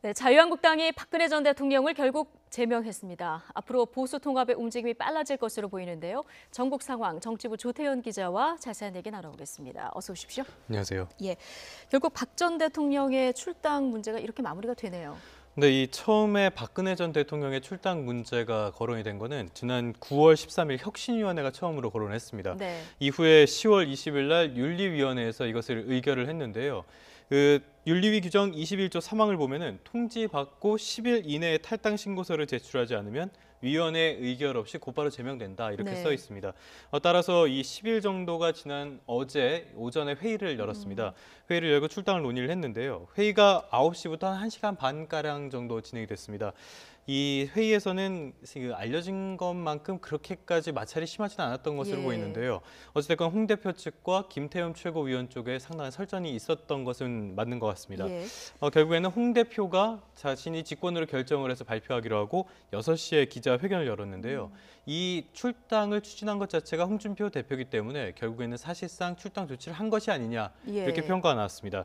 네, 자유한국당이 박근혜 전 대통령을 결국 제명했습니다. 앞으로 보수 통합의 움직임이 빨라질 것으로 보이는데요. 전국 상황 정치부 조태현 기자와 자세한 얘기 나눠보겠습니다. 어서 오십시오. 안녕하세요. 예, 결국 박 전 대통령의 출당 문제가 이렇게 마무리가 되네요. 근데 이 처음에 박근혜 전 대통령의 출당 문제가 거론이 된 거는 지난 9월 13일 혁신위원회가 처음으로 거론했습니다. 네. 이후에 10월 20일 날 윤리위원회에서 이것을 의결을 했는데요. 윤리위 규정 21조 3항을 보면은 통지받고 10일 이내에 탈당 신고서를 제출하지 않으면 위원회 의결 없이 곧바로 제명된다 이렇게 네. 써 있습니다. 따라서 이 10일 정도가 지난 어제 오전에 회의를 열었습니다. 회의를 열고 출당을 논의를 했는데요. 회의가 9시부터 한 1시간 반가량 정도 진행이 됐습니다. 이 회의에서는 알려진 것만큼 그렇게까지 마찰이 심하지는 않았던 것으로 보이는데요. 어찌됐건 홍 대표 측과 김태흠 최고위원 쪽에 상당한 설전이 있었던 것은 맞는 것 같습니다. 예. 결국에는 홍 대표가 자신이 직권으로 결정을 해서 발표하기로 하고 6시에 기자회견을 열었는데요. 이 출당을 추진한 것 자체가 홍준표 대표이기 때문에 결국에는 사실상 출당 조치를 한 것이 아니냐 이렇게 예. 평가가 나왔습니다.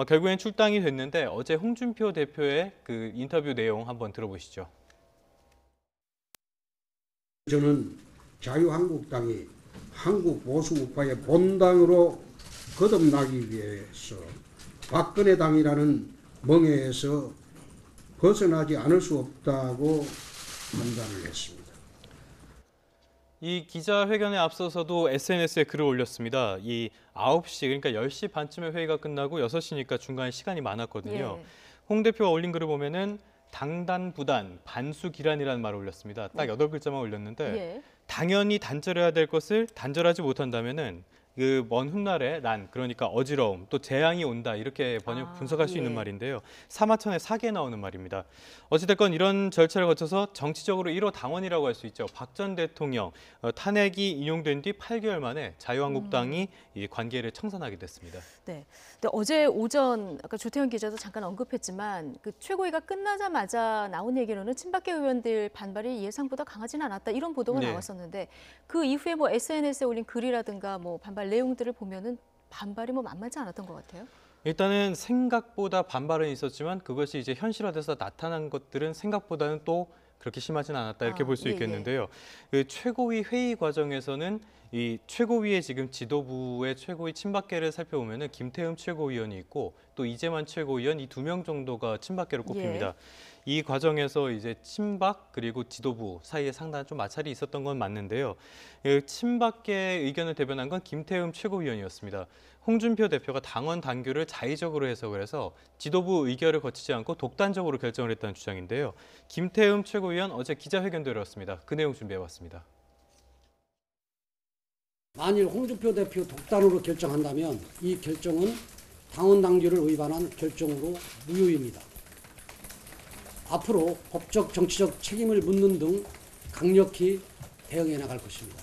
결국엔 출당이 됐는데 어제 홍준표 대표의 그 인터뷰 내용 한번 들어보시죠. 저는 자유한국당이 한국 보수 우파의 본당으로 거듭나기 위해서 박근혜 당이라는 멍에에서 벗어나지 않을 수 없다고 판단을 했습니다. 이 기자회견에 앞서서도 SNS에 글을 올렸습니다. 이 9시 그러니까 10시 반쯤에 회의가 끝나고 6시니까 중간에 시간이 많았거든요. 예. 홍 대표가 올린 글을 보면은 당단부단 반수기란이라는 말을 올렸습니다. 딱 8글자만 올렸는데 예. 당연히 단절해야 될 것을 단절하지 못한다면은 그 먼 훗날에 난 그러니까 어지러움 또 재앙이 온다 이렇게 분석할 수 있는 예. 말인데요. 사마천의 사기에 나오는 말입니다. 어찌됐건 이런 절차를 거쳐서 정치적으로 1호 당원이라고 할 수 있죠. 박 전 대통령 탄핵이 인용된 뒤 8개월 만에 자유한국당이 이 관계를 청산하게 됐습니다. 네. 근데 어제 오전 아까 조태현 기자도 잠깐 언급했지만 그 최고위가 끝나자마자 나온 얘기로는 친박계 의원들 반발이 예상보다 강하지는 않았다 이런 보도가 네. 나왔었는데 그 이후에 뭐 SNS에 올린 글이라든가 뭐 반발 내용들을 보면은 반발이 뭐 만만치 않았던 것 같아요. 일단은 생각보다 반발은 있었지만 그것이 이제 현실화돼서 나타난 것들은 생각보다는 또 그렇게 심하진 않았다 이렇게 볼 수 예. 있겠는데요. 그 최고위 회의 과정에서는 이 최고위의 지금 지도부의 최고위 친박계를 살펴보면은 김태흠 최고위원이 있고 또 이재만 최고위원 이 2명 정도가 친박계로 꼽힙니다. 이 과정에서 이제 친박 그리고 지도부 사이에 상당한 좀 마찰이 있었던 건 맞는데요. 친박계의 의견을 대변한 건 김태흠 최고위원이었습니다. 홍준표 대표가 당원 당규를 자의적으로 해석을 해서 지도부 의결을 거치지 않고 독단적으로 결정을 했다는 주장인데요. 김태흠 최고위원 어제 기자회견도 열었습니다. 그 내용 준비해봤습니다. 만일 홍준표 대표 독단으로 결정한다면 이 결정은 당원 당규를 위반한 결정으로 무효입니다. 앞으로 법적 정치적 책임을 묻는 등 강력히 대응해 나갈 것입니다.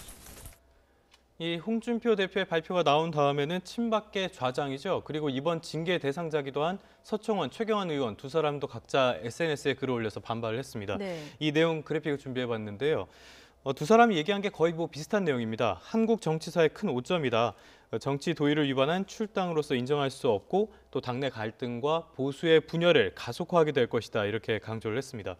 이 홍준표 대표의 발표가 나온 다음에는 친박계 좌장이죠. 그리고 이번 징계 대상자기도 한 서청원, 최경환 의원 두 사람도 각자 SNS에 글을 올려서 반발을 했습니다. 네. 이 내용 그래픽을 준비해봤는데요. 두 사람이 얘기한 게 거의 뭐 비슷한 내용입니다. 한국 정치사의 큰 오점이다. 정치 도의를 위반한 출당으로서 인정할 수 없고 또 당내 갈등과 보수의 분열을 가속화하게 될 것이다. 이렇게 강조를 했습니다.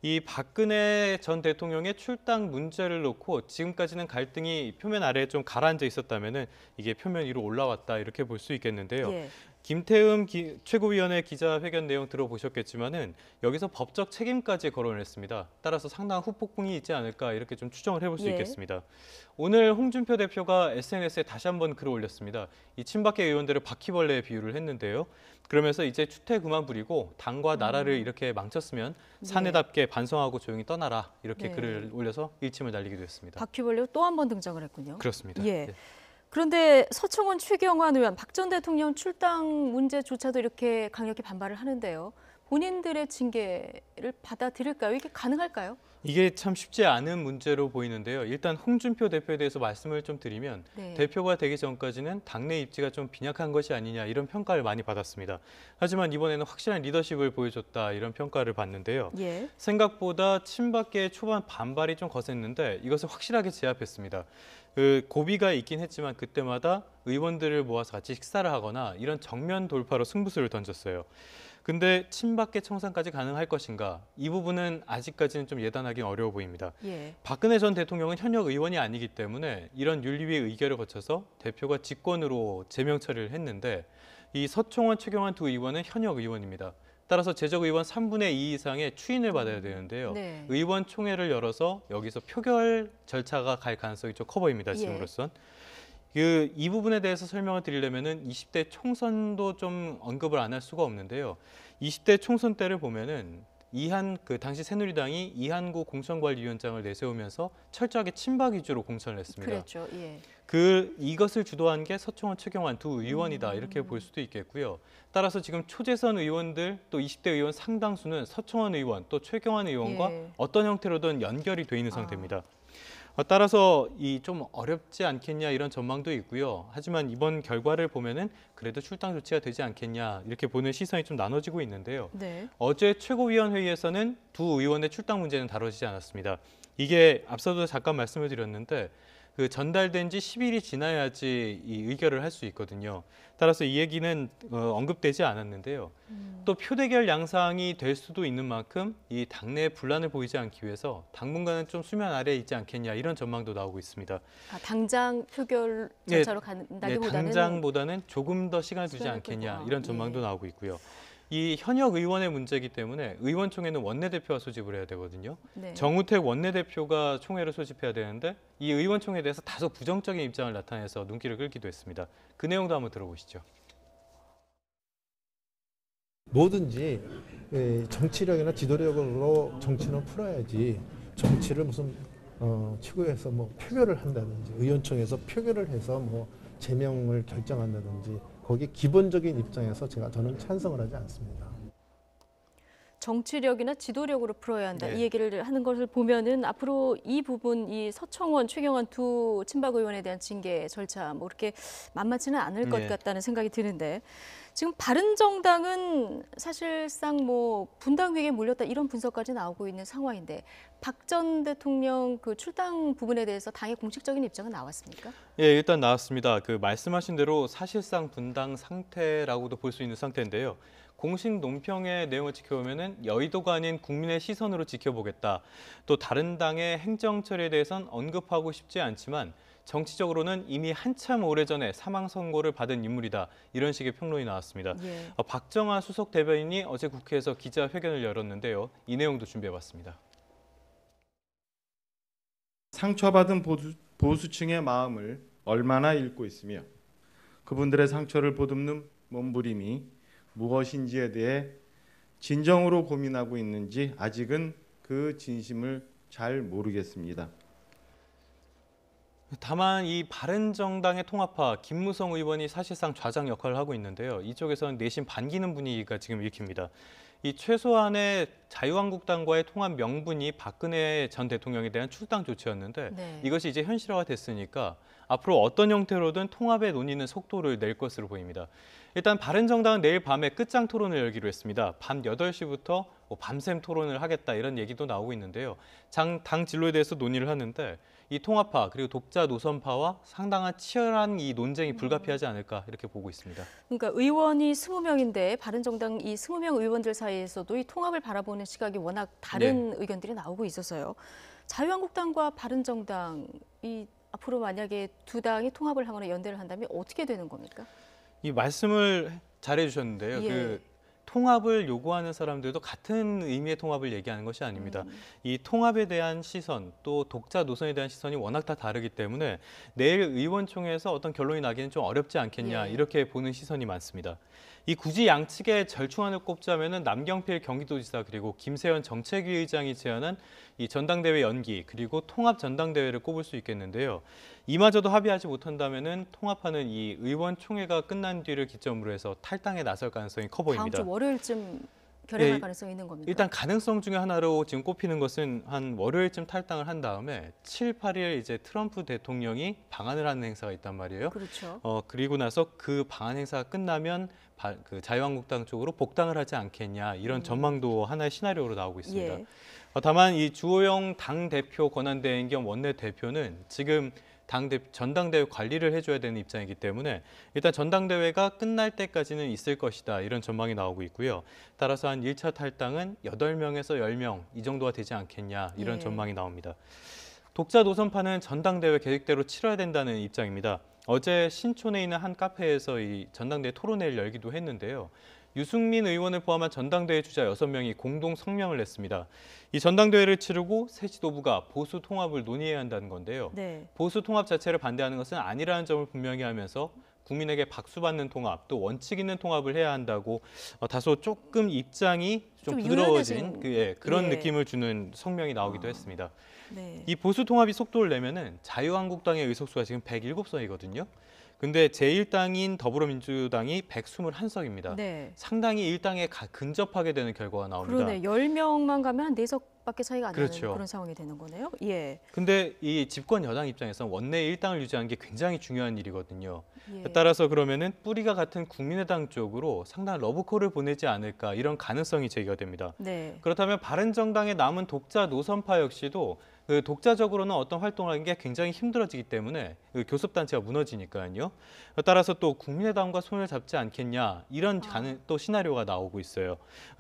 이 박근혜 전 대통령의 출당 문제를 놓고 지금까지는 갈등이 표면 아래에 좀 가라앉아 있었다면은 이게 표면 위로 올라왔다 이렇게 볼 수 있겠는데요. 예. 김태흠 최고위원의 기자회견 내용 들어보셨겠지만은 여기서 법적 책임까지 거론을 했습니다. 따라서 상당한 후폭풍이 있지 않을까 이렇게 좀 추정을 해볼 수 예. 있겠습니다. 오늘 홍준표 대표가 SNS에 다시 한번 글을 올렸습니다. 이 친박계 의원들을 바퀴벌레에 비유를 했는데요. 그러면서 이제 추태 그만 부리고 당과 나라를 이렇게 망쳤으면 사내답게 반성하고 조용히 떠나라 이렇게 네. 글을 올려서 일침을 날리기도 했습니다. 바퀴벌레 또 한 번 등장을 했군요. 그렇습니다. 예. 네. 그런데 서청원, 최경환 의원, 박 전 대통령 출당 문제조차도 이렇게 강력히 반발을 하는데요. 본인들의 징계를 받아들일까요? 이게 가능할까요? 이게 참 쉽지 않은 문제로 보이는데요. 일단 홍준표 대표에 대해서 말씀을 좀 드리면 네. 대표가 되기 전까지는 당내 입지가 좀 빈약한 것이 아니냐 이런 평가를 많이 받았습니다. 하지만 이번에는 확실한 리더십을 보여줬다 이런 평가를 받는데요. 예. 생각보다 친박계의 초반 반발이 좀 거셌는데 이것을 확실하게 제압했습니다. 그 고비가 있긴 했지만 그때마다 의원들을 모아서 같이 식사를 하거나 이런 정면 돌파로 승부수를 던졌어요. 근데 친박계 청산까지 가능할 것인가? 이 부분은 아직까지는 좀 예단하기 어려워 보입니다. 예. 박근혜 전 대통령은 현역 의원이 아니기 때문에 이런 윤리위 의결을 거쳐서 대표가 직권으로 제명 처리를 했는데 이 서청원, 최경환 두 의원은 현역 의원입니다. 따라서 재적 의원 3분의 2 이상의 추인을 받아야 되는데요. 네. 의원총회를 열어서 여기서 표결 절차가 갈 가능성이 좀 커 보입니다. 지금으로선. 이 부분에 대해서 설명을 드리려면은 20대 총선도 좀 언급을 안 할 수가 없는데요. 20대 총선 때를 보면은 당시 새누리당이 이한구 공천관리위원장을 내세우면서 철저하게 친박 위주로 공천을 했습니다. 그랬죠. 예. 이것을 주도한 게 서청원, 최경환 두 의원이다 이렇게 볼 수도 있겠고요. 따라서 지금 초재선 의원들 또 20대 의원 상당수는 서청원 의원 또 최경환 의원과 예. 어떤 형태로든 연결이 돼 있는 상태입니다. 따라서 좀 어렵지 않겠냐 이런 전망도 있고요. 하지만 이번 결과를 보면은 그래도 출당 조치가 되지 않겠냐 이렇게 보는 시선이 좀 나눠지고 있는데요. 네. 어제 최고위원회의에서는 두 의원의 출당 문제는 다뤄지지 않았습니다. 이게 앞서도 잠깐 말씀을 드렸는데 전달된 지 10일이 지나야지 이 의결을 할 수 있거든요. 따라서 이 얘기는 언급되지 않았는데요. 또 표대결 양상이 될 수도 있는 만큼 이 당내 분란을 보이지 않기 위해서 당분간은 좀 수면 아래에 있지 않겠냐 이런 전망도 나오고 있습니다. 당장 표결 절차로 간다기보다는 당장보다는 조금 더 시간을 두지 시간을 않겠냐 끌고. 이런 전망도 나오고 있고요. 이 현역 의원의 문제이기 때문에 의원총회는 원내대표가 소집을 해야 되거든요. 네. 정우택 원내대표가 총회를 소집해야 되는데 이 의원총회에 대해서 다소 부정적인 입장을 나타내서 눈길을 끌기도 했습니다. 그 내용도 한번 들어보시죠. 뭐든지 정치력이나 지도력으로 정치는 풀어야지 정치를 무슨 최고에서 뭐 표결을 한다든지 의원총회에서 표결을 해서 뭐 제명을 결정한다든지 거기에 기본적인 입장에서 저는 찬성을 하지 않습니다. 정치력이나 지도력으로 풀어야 한다. 네. 이 얘기를 하는 것을 보면은 앞으로 이 부분, 이 서청원, 최경환 두 친박 의원에 대한 징계 절차 뭐 그렇게 만만치는 않을 것 네. 같다는 생각이 드는데 지금 바른정당은 사실상 뭐 분당 위기에 몰렸다 이런 분석까지 나오고 있는 상황인데 박 전 대통령 그 출당 부분에 대해서 당의 공식적인 입장은 나왔습니까? 예, 일단 나왔습니다. 말씀하신 대로 사실상 분당 상태라고도 볼 수 있는 상태인데요. 공식 논평의 내용을 지켜보면은 여의도가 아닌 국민의 시선으로 지켜보겠다. 또 다른 당의 행정 처리에 대해선 언급하고 싶지 않지만 정치적으로는 이미 한참 오래전에 사망 선고를 받은 인물이다. 이런 식의 평론이 나왔습니다. 예. 박정아 수석 대변인이 어제 국회에서 기자회견을 열었는데요. 이 내용도 준비해봤습니다. 상처받은 보수층의 마음을 얼마나 읽고 있으며 그분들의 상처를 보듬는 몸부림이 무엇인지에 대해 진정으로 고민하고 있는지 아직은 그 진심을 잘 모르겠습니다. 다만 이 바른정당의 통합파 김무성 의원이 사실상 좌장 역할을 하고 있는데요. 이쪽에서는 내심 반기는 분위기가 지금 읽힙니다. 이 최소한의 자유한국당과의 통합 명분이 박근혜 전 대통령에 대한 출당 조치였는데 네. 이것이 이제 현실화가 됐으니까 앞으로 어떤 형태로든 통합의 논의는 속도를 낼 것으로 보입니다. 일단 바른정당은 내일 밤에 끝장 토론을 열기로 했습니다. 밤 8시부터 밤샘 토론을 하겠다 이런 얘기도 나오고 있는데요. 당 진로에 대해서 논의를 하는데 이 통합파 그리고 독자 노선파와 상당한 치열한 이 논쟁이 불가피하지 않을까 이렇게 보고 있습니다. 그러니까 의원이 20명인데 바른정당 이 20명 의원들 사이에서도 이 통합을 바라보는 시각이 워낙 다른 의견들이 나오고 있어서요. 자유한국당과 바른정당 이 앞으로 만약에 두 당이 통합을 하거나 연대를 한다면 어떻게 되는 겁니까? 이 말씀을 잘해 주셨는데요. 예. 통합을 요구하는 사람들도 같은 의미의 통합을 얘기하는 것이 아닙니다. 이 통합에 대한 시선, 또 독자 노선에 대한 시선이 워낙 다 다르기 때문에 내일 의원총회에서 어떤 결론이 나기는 좀 어렵지 않겠냐 예. 이렇게 보는 시선이 많습니다. 이 굳이 양측의 절충안을 꼽자면은 남경필 경기도지사 그리고 김세현 정책위 의장이 제안한 이 전당대회 연기 그리고 통합 전당대회를 꼽을 수 있겠는데요. 이마저도 합의하지 못한다면은 통합하는 이 의원총회가 끝난 뒤를 기점으로 해서 탈당에 나설 가능성이 커 보입니다. 다음 주 월요일쯤 결행할 예, 가능성이 있는 겁니까? 일단 가능성 중에 하나로 지금 꼽히는 것은 한 월요일쯤 탈당을 한 다음에 7, 8일 이제 트럼프 대통령이 방한을 하는 행사가 있단 말이에요. 그렇죠. 그리고 나서 그 방한 행사가 끝나면 자유한국당 쪽으로 복당을 하지 않겠냐 이런 전망도 하나의 시나리오로 나오고 있습니다. 예. 다만 이 주호영 당 대표 권한대행 겸 원내 대표는 지금 전당대회 관리를 해줘야 되는 입장이기 때문에 일단 전당대회가 끝날 때까지는 있을 것이다 이런 전망이 나오고 있고요. 따라서 한 1차 탈당은 8명에서 10명 이 정도가 되지 않겠냐 이런 예. 전망이 나옵니다. 독자 노선파는 전당대회 계획대로 치러야 된다는 입장입니다. 어제 신촌에 있는 한 카페에서 이 전당대회 토론회를 열기도 했는데요. 유승민 의원을 포함한 전당대회 주자 6명이 공동 성명을 냈습니다. 이 전당대회를 치르고 새 지도부가 보수 통합을 논의해야 한다는 건데요. 네. 보수 통합 자체를 반대하는 것은 아니라는 점을 분명히 하면서 국민에게 박수받는 통합, 또 원칙 있는 통합을 해야 한다고 다소 조금 입장이 좀 부드러워진 그런 예. 느낌을 주는 성명이 나오기도 했습니다. 네. 이 보수 통합이 속도를 내면은 자유한국당의 의석수가 지금 107석이거든요. 근데 제1당인 더불어민주당이 121석입니다. 네. 상당히 일당에 근접하게 되는 결과가 나옵니다. 그러네. 10명만 가면 한 4석밖에 차이가 안 그렇죠. 나는 그런 상황이 되는 거네요. 예. 근데 이 집권 여당 입장에서는 원내 일당을 유지하는 게 굉장히 중요한 일이거든요. 예. 따라서 그러면은 뿌리가 같은 국민의당 쪽으로 상당한 러브콜을 보내지 않을까 이런 가능성이 제기가 됩니다. 네. 그렇다면 바른정당의 남은 독자 노선파 역시도 그 독자적으로는 어떤 활동을 하는 게 굉장히 힘들어지기 때문에 그 교섭단체가 무너지니까요. 따라서 또 국민의당과 손을 잡지 않겠냐 이런 또 시나리오가 나오고 있어요.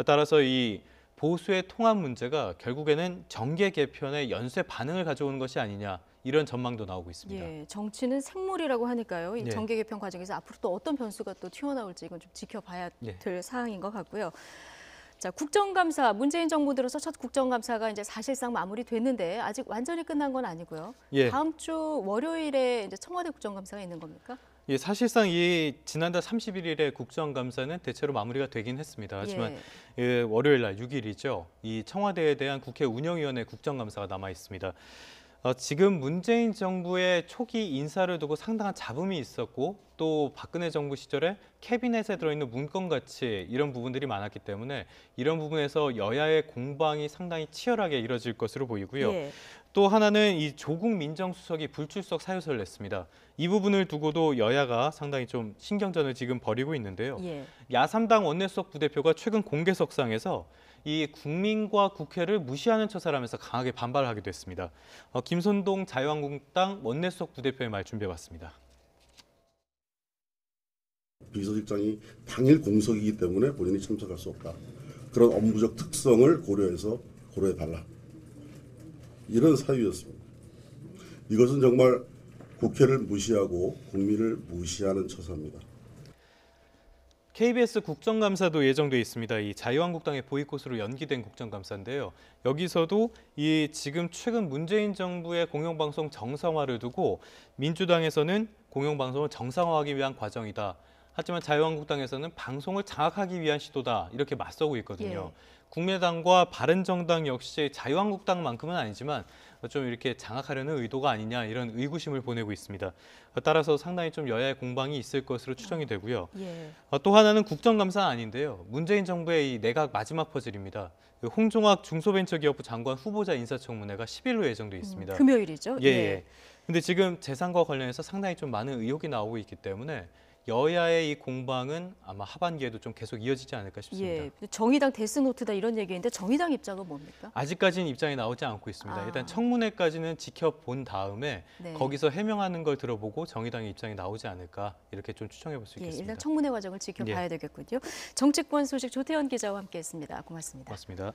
따라서 이 보수의 통합 문제가 결국에는 정계 개편의 연쇄 반응을 가져오는 것이 아니냐 이런 전망도 나오고 있습니다. 예, 정치는 생물이라고 하니까요. 이 예. 정계 개편 과정에서 앞으로 또 어떤 변수가 또 튀어나올지 이건 좀 지켜봐야 예. 될 사항인 것 같고요. 자, 국정감사, 문재인 정부 들어서 첫 국정감사가 이제 사실상 마무리됐는데 아직 완전히 끝난 건 아니고요. 예. 다음 주 월요일에 이제 청와대 국정감사가 있는 겁니까? 예, 사실상 이 지난달 31일에 국정감사는 대체로 마무리가 되긴 했습니다. 하지만 예, 월요일 날 6일이죠. 이 청와대에 대한 국회 운영위원회 국정감사가 남아 있습니다. 지금 문재인 정부의 초기 인사를 두고 상당한 잡음이 있었고 또 박근혜 정부 시절에 캐비넷에 들어있는 문건가치 이런 부분들이 많았기 때문에 이런 부분에서 여야의 공방이 상당히 치열하게 이뤄질 것으로 보이고요. 예. 또 하나는 이 조국 민정수석이 불출석 사유서를 냈습니다. 이 부분을 두고도 여야가 상당히 좀 신경전을 지금 벌이고 있는데요. 예. 야3당 원내수석 부대표가 최근 공개석상에서 이 국민과 국회를 무시하는 처사를 하면서 강하게 반발하기도 했습니다. 김선동 자유한국당 원내수석 부대표의 말 준비해봤습니다. 비서실장이 당일 공석이기 때문에 본인이 참석할 수 없다. 그런 업무적 특성을 고려해달라. 이런 사유였습니다. 이것은 정말 국회를 무시하고 국민을 무시하는 처사입니다. KBS 국정감사도 예정돼 있습니다. 이 자유한국당의 보이콧으로 연기된 국정감사인데요. 여기서도 이 지금 최근 문재인 정부의 공영방송 정상화를 두고 민주당에서는 공영방송을 정상화하기 위한 과정이다. 하지만 자유한국당에서는 방송을 장악하기 위한 시도다. 이렇게 맞서고 있거든요. 예. 국민의당과 바른정당 역시 자유한국당만큼은 아니지만 좀 이렇게 장악하려는 의도가 아니냐 이런 의구심을 보내고 있습니다. 따라서 상당히 좀 여야의 공방이 있을 것으로 추정이 되고요. 예. 또 하나는 국정감사는 아닌데요. 문재인 정부의 이 내각 마지막 퍼즐입니다. 홍종학 중소벤처기업부 장관 후보자 인사청문회가 10일로 예정돼 있습니다. 금요일이죠? 예. 근데 지금 재산과 관련해서 상당히 좀 많은 의혹이 나오고 있기 때문에 여야의 이 공방은 아마 하반기에도 좀 계속 이어지지 않을까 싶습니다. 예. 정의당 데스노트다 이런 얘기인데 정의당 입장은 뭡니까? 아직까지는 입장이 나오지 않고 있습니다. 일단 청문회까지는 지켜본 다음에 네. 거기서 해명하는 걸 들어보고 정의당의 입장이 나오지 않을까 이렇게 좀 추정해 볼 수 예, 있겠습니다. 일단 청문회 과정을 지켜봐야 되겠군요. 정치권 소식 조태현 기자와 함께했습니다. 고맙습니다. 고맙습니다.